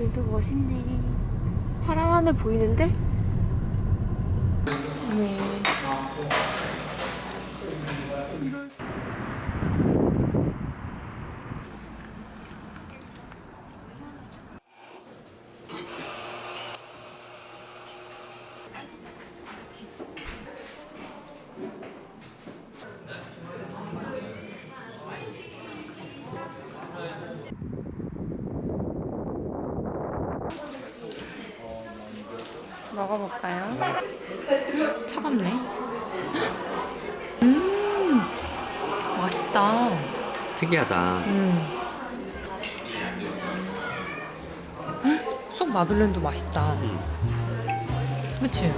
여기도 멋있네. 파란 하늘 보이는데? 네. 먹어볼까요? 차갑네. 맛있다. 특이하다. 쑥 마들렌도 맛있다. 그치?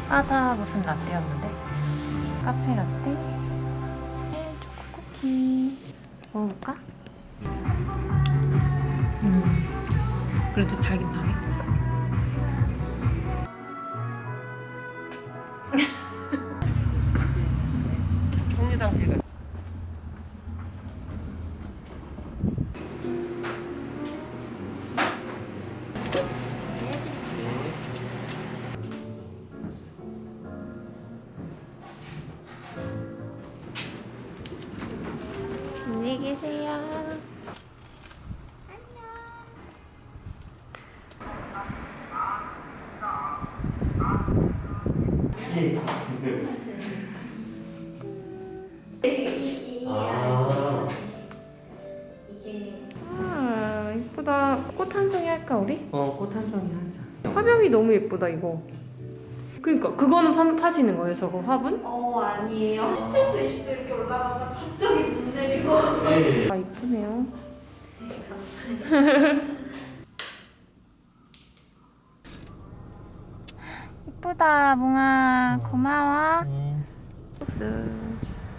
바다 무슨 라떼였는데? 카페 라떼, 초코 쿠키 먹어볼까? 그래도 달긴 달해. 종류당 안녕히 계세요. 아, 이쁘다. 꽃 한 송이 할까 우리? 꽃 한 송이 하자. 화병이 너무 예쁘다 이거. 그러니까 그거는 파시는 거예요, 저거 화분? 아니에요. 17도 20도 이렇게 올라가면 갑자기 눈 내리고. 네. 아, 이쁘네요. 이쁘다, 몽아. 고마워. 국수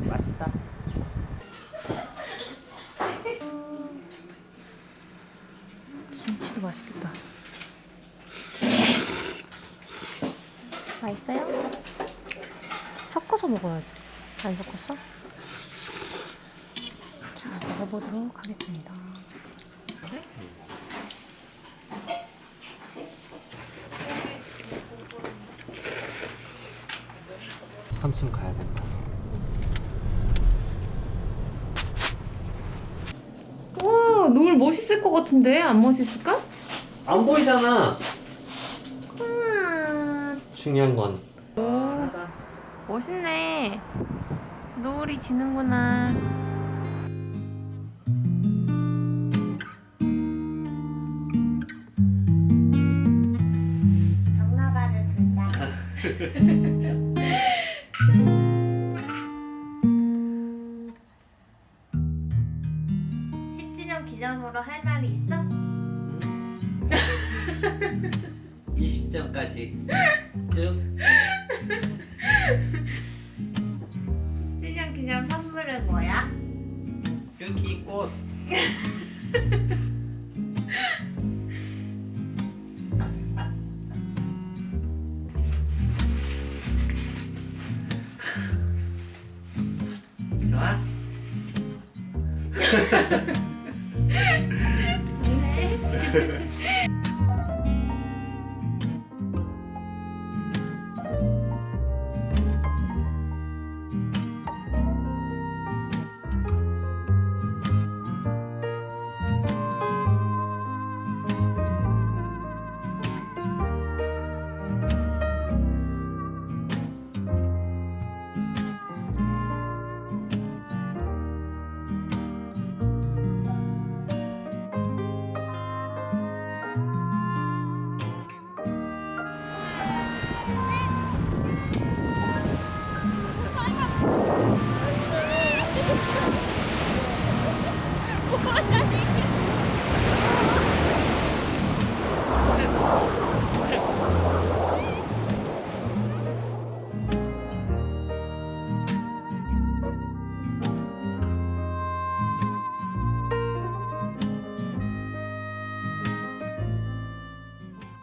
맛있다. 김치도 맛있겠다. 맛있어요? 섞어서 먹어야지. 안 섞었어? 자, 먹어보도록 하겠습니다. 3층 가야 된다. 와, 노을 멋있을 것 같은데 안 멋있을까? 안 보이잖아. 중요한 건 오, 멋있네. 노을이 지는구나. 병나발을 불자. 10주년 기념으로 할 말이 있어? 20점까지 쭉. 10주년 기념 선물은 뭐야? 여기 꽃. 좋아? 뭐야 이게?